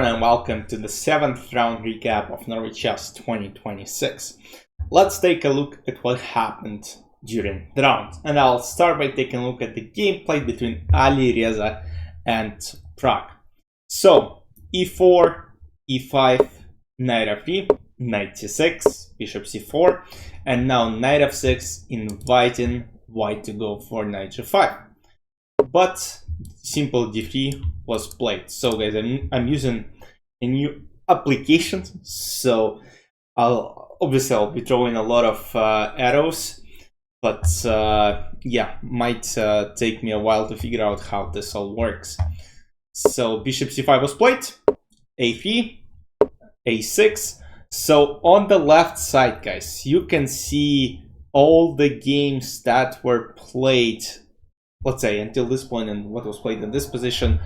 everyone and welcome to the 7th round recap of Norway Chess 2026. Let's take a look at what happened during the round. And I'll start by taking a look at the gameplay between Alireza and Pragg. So, e4, e5, knight f3, knight c6, bishop c4, and now knight f6, inviting white to go for knight g5. But simple d3 was played. So guys, I'm using a new application, so I'll be throwing a lot of arrows, but yeah, might take me a while to figure out how this all works. So bishop c5 was played, a3, a6. So on the left side, guys, you can see all the games that were played, let's say, until this point, and what was played in this position.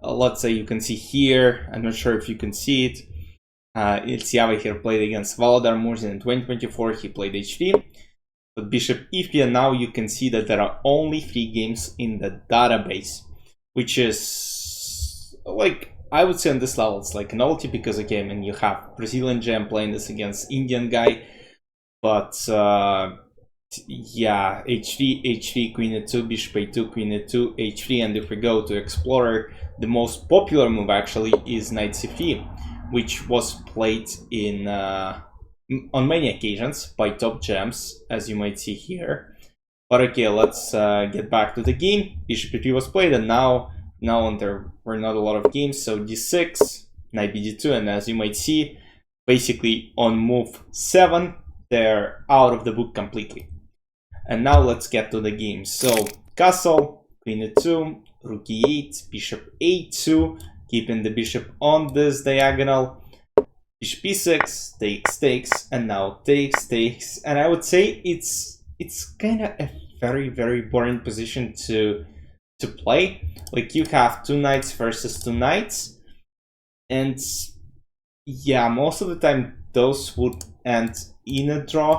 Let's say you can see here, I'm not sure if you can see it, Ilsiava here played against Valdar Murzin in 2024, he played h3, but bishop e3, and now you can see that there are only 3 games in the database, which is, like, I would say on this level, it's like a novelty, because again, and you have Brazilian gem playing this against Indian guy, but yeah, h3, h3, queen e2, bishop a2, queen e2, h3, and if we go to Explorer, the most popular move actually is knight c3, which was played in on many occasions by top gems, as you might see here. But okay, let's get back to the game. Bishop e3 was played, and now there were not a lot of games, so d6, knight bd2, and as you might see, basically on move 7, they're out of the book completely. And now let's get to the game. So castle, queen e2, rook e8, bishop a2, keeping the bishop on this diagonal, bishop e6, takes, and now takes, and I would say it's kind of a very boring position to play. Like, you have 2 knights versus 2 knights, and yeah, most of the time those would end in a draw.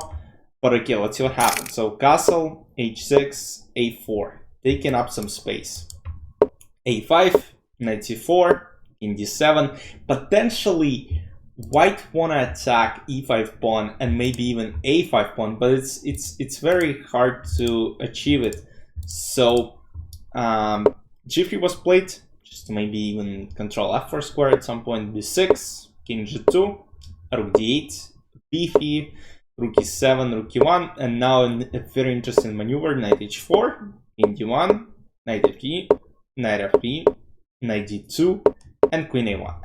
But okay, let's see what happens. So castle, h6, a4, taking up some space. a5, knight c4, king d7. Potentially, white wanna attack e5 pawn and maybe even a5 pawn, but it's very hard to achieve it. So g3 was played, just to maybe even control f4 square at some point. b6, king g2, rook d8, b3. Rook e7, rook e1, and now a very interesting maneuver, knight h4, king d1, knight f3, knight f3, knight d2, and queen a1.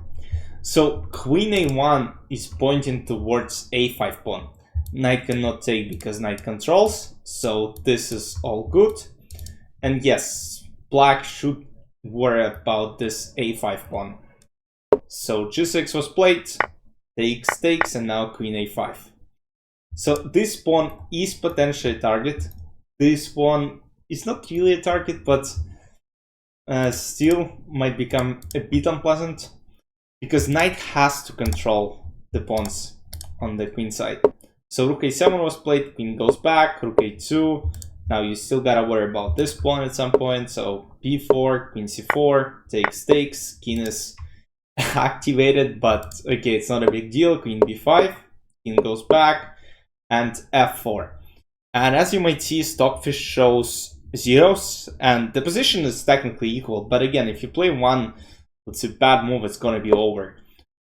So queen a1 is pointing towards a5 pawn. Knight cannot take because knight controls, so this is all good. And yes, black should worry about this a5 pawn. So g6 was played, takes, and now queen a5. So this pawn is potentially a target. This pawn is not really a target, but still might become a bit unpleasant, because knight has to control the pawns on the queen side. So rook a7 was played, queen goes back, rook a2. Now you still gotta worry about this pawn at some point. So b4, queen c4, takes, king is activated, but okay, it's not a big deal. Queen b5, king goes back, and f4. And as you might see, Stockfish shows zeros, and the position is technically equal, but again, if you play one, let's say, bad move, it's gonna be over.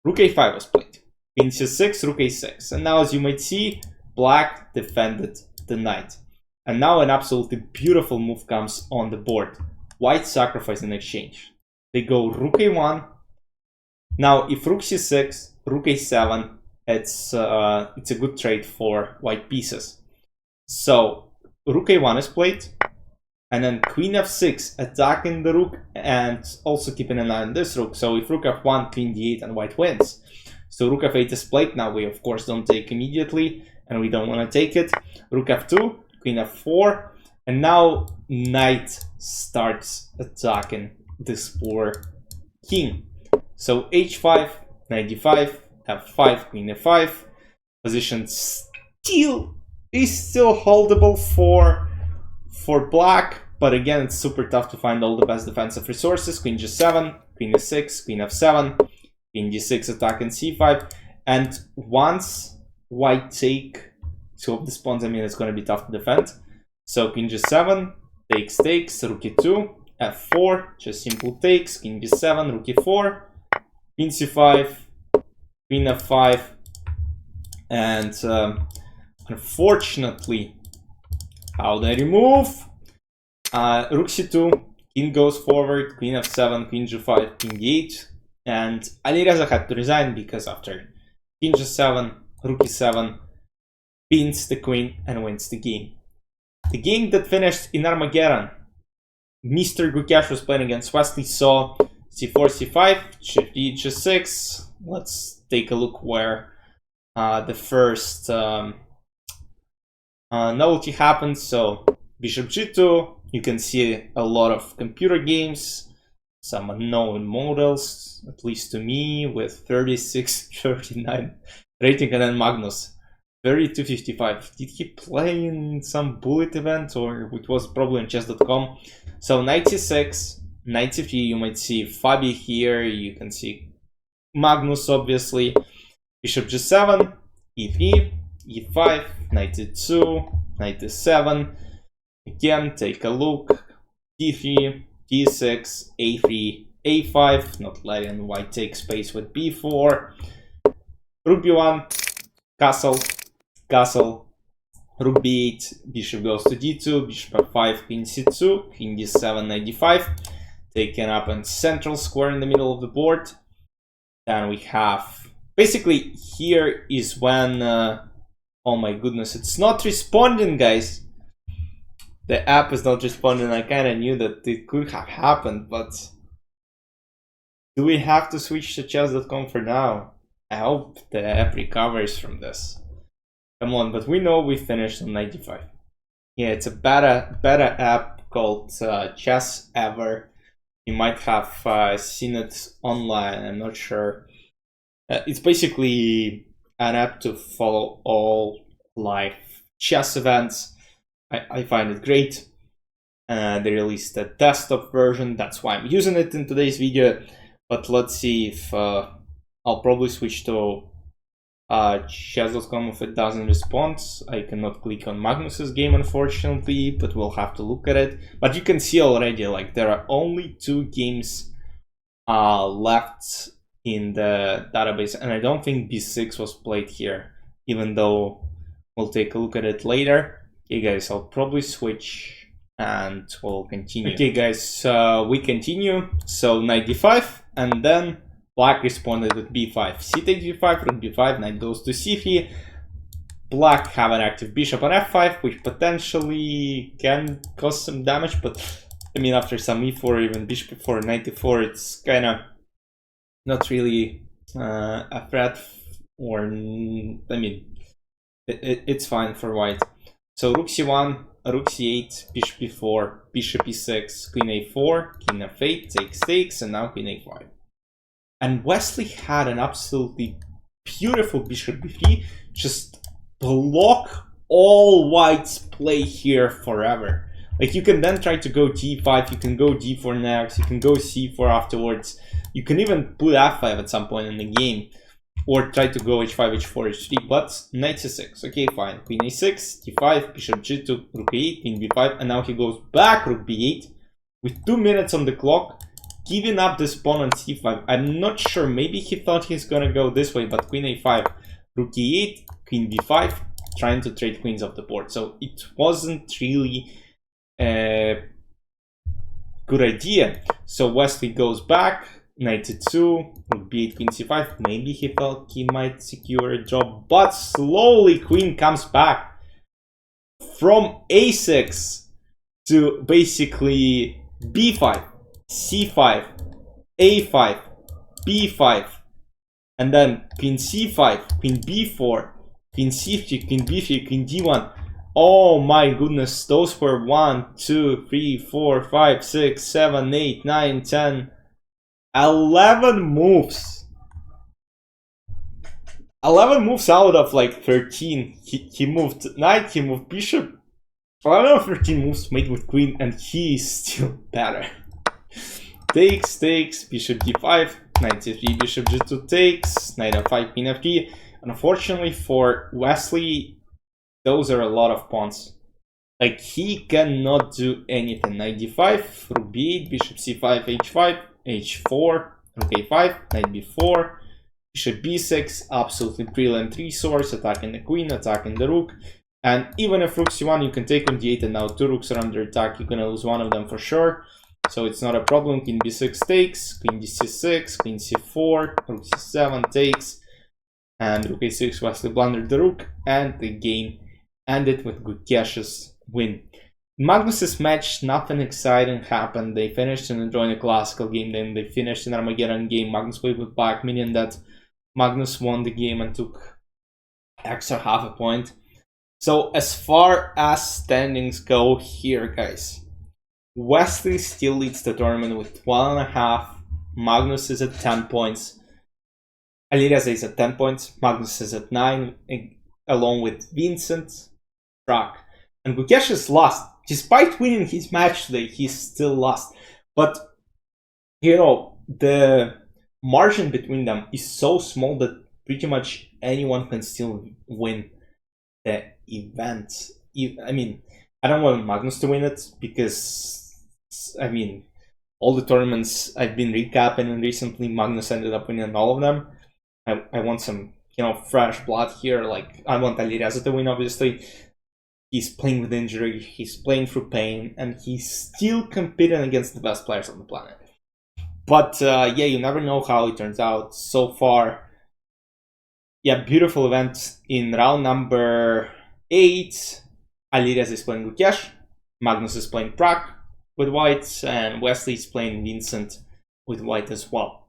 Rook a5 was played, queen c6, rook a6, and now as you might see, black defended the knight. And now an absolutely beautiful move comes on the board. White sacrifice in exchange. They go rook a1. Now if rook c6, rook a7, it's a good trade for white pieces. So rook a1 is played, and then queen f6 attacking the rook and also keeping an eye on this rook. So if rook f1, queen d8, and white wins. So rook f8 is played. Now we of course don't take immediately, and we don't want to take it. Rook f2, queen f4, and now knight starts attacking this poor king. So h5, knight d5, f5, queen f5. Position still holdable for black, but again, it's super tough to find all the best defensive resources. Queen g7, queen e6, queen f7, queen d6 attack and c5. And once white take two of these pawns, I mean, it's going to be tough to defend. So queen g7, takes, rook e2, f4, just simple takes, king b7, rook e4, queen c5, queen f5, and unfortunately, how do I remove? Rook c2, king goes forward, queen f7, queen g5, king d8, and Alireza had to resign because after king g7, rook e7, pins the queen and wins the game. The game that finished in Armageddon, Mr. Gukesh was playing against Wesley So, c4, c5, g3, g6. Let's take a look where the first novelty happened. So bishop g2, you can see a lot of computer games, some unknown models, at least to me, with 36, 39 rating, and then Magnus 3255. Did he play in some bullet event, or it was probably on chess.com? So knight c6, knight c3, you might see Fabi here, you can see Magnus obviously, bishop g7, e3, e5, knight e2, knight e7, again take a look, d3, d6, a3, a5, not letting white take space with b4, rook b1, castle, rook b8, bishop goes to d2, bishop f5, queen c2, king d7, knight d5, taken up in central square in the middle of the board. Then we have, basically here is when, oh my goodness, it's not responding, guys. The app is not responding. I kind of knew that it could have happened, but do we have to switch to chess.com for now? I hope the app recovers from this. Come on, but we know we finished on 95. Yeah, it's a better app called Chess Ever. You might have seen it online, I'm not sure. It's basically an app to follow all live chess events. I find it great. They released a desktop version, that's why I'm using it in today's video. But let's see if I'll probably switch to chess.com if it doesn't respond. I cannot click on Magnus's game, unfortunately, but we'll have to look at it. But you can see already, like, there are only 2 games left in the database, and I don't think b6 was played here, even though we'll take a look at it later. Okay guys, I'll probably switch and we'll continue. Okay guys, we continue. So knight d5, and then black responded with b5. C takes b5, rook b5, knight goes to c3. Black have an active bishop on f5, which potentially can cause some damage, but I mean, after some e4, even bishop e4, knight e4, it's kind of not really a threat, or I mean, it's fine for white. So rook c1, rook c8, bishop e4, bishop e6, queen a4, king f8, takes, and now queen a5. And Wesley had an absolutely beautiful bishop b3, just block all white's play here forever. Like, you can then try to go d5, you can go d4 next, you can go c4 afterwards, you can even put f5 at some point in the game, or try to go h5, h4, h3, but knight c6, okay, fine, queen a6, d5, bishop g2, rook a8, king b5, and now he goes back, rook b8, with 2 minutes on the clock, giving up this pawn on c5. I'm not sure, maybe he thought he's gonna go this way, but queen a5, rook e8, queen b5, trying to trade queens off the board, so it wasn't really a good idea. So Wesley goes back, knight e2, rook b8, queen c5. Maybe he thought he might secure a job, but slowly queen comes back from a6 to basically b5, c5, a5, b5, and then queen c5, queen b4, queen c3, queen b3, queen d1. Oh my goodness, those were 1, 2, 3, 4, 5, 6, 7, 8, 9, 10, 11 moves. 11 moves out of like 13. He moved knight, he moved bishop. 11 or 13 moves made with queen, and he is still better. Takes, bishop d5, knight c3, bishop g2 takes, knight f5, queen f3. Unfortunately for Wesley, those are a lot of pawns. Like, he cannot do anything. Knight d5, rook b8, bishop c5, h5, h4, rook a5, knight b4, bishop b6, absolutely brilliant resource, attacking the queen, attacking the rook. And even if rook c1, you can take on d8, and now two rooks are under attack, you're gonna lose one of them for sure. So it's not a problem. Queen b6 takes, queen d6, queen c4, rook c7 takes, and rook a6, Wesley blundered the rook, and the game ended with Gukesh's win. Magnus's match, nothing exciting happened. They finished and enjoying a classical game, then they finished an Armageddon game. Magnus played with black, meaning that Magnus won the game and took extra half a point. So as far as standings go here, guys, Wesley still leads the tournament with 12.5. Magnus is at 10 points. Alireza is at 10 points. Magnus is at 9, along with Vincent, Pragg. And Gukesh is lost. Despite winning his match today, he's still lost. But, you know, the margin between them is so small that pretty much anyone can still win the event. I mean, I don't want Magnus to win it because, I mean, all the tournaments I've been recapping and recently Magnus ended up winning all of them. I want some, you know, fresh blood here. Like, I want Alireza to win, obviously. He's playing with injury, he's playing through pain, and he's still competing against the best players on the planet. But yeah, you never know how it turns out. So far, yeah, beautiful event. In round number 8, Alireza is playing Gukesh, Magnus is playing Pragg with white, and Wesley is playing Vincent with white as well.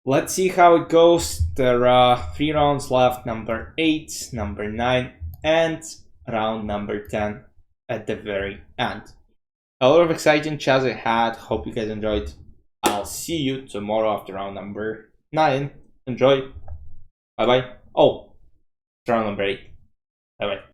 Let's see how it goes. There are 3 rounds left, number 8, number 9, and round number 10 at the very end. A lot of exciting chess I had. Hope you guys enjoyed. I'll see you tomorrow after round number 9. Enjoy. Bye bye. Oh, it's round number 8. Bye bye.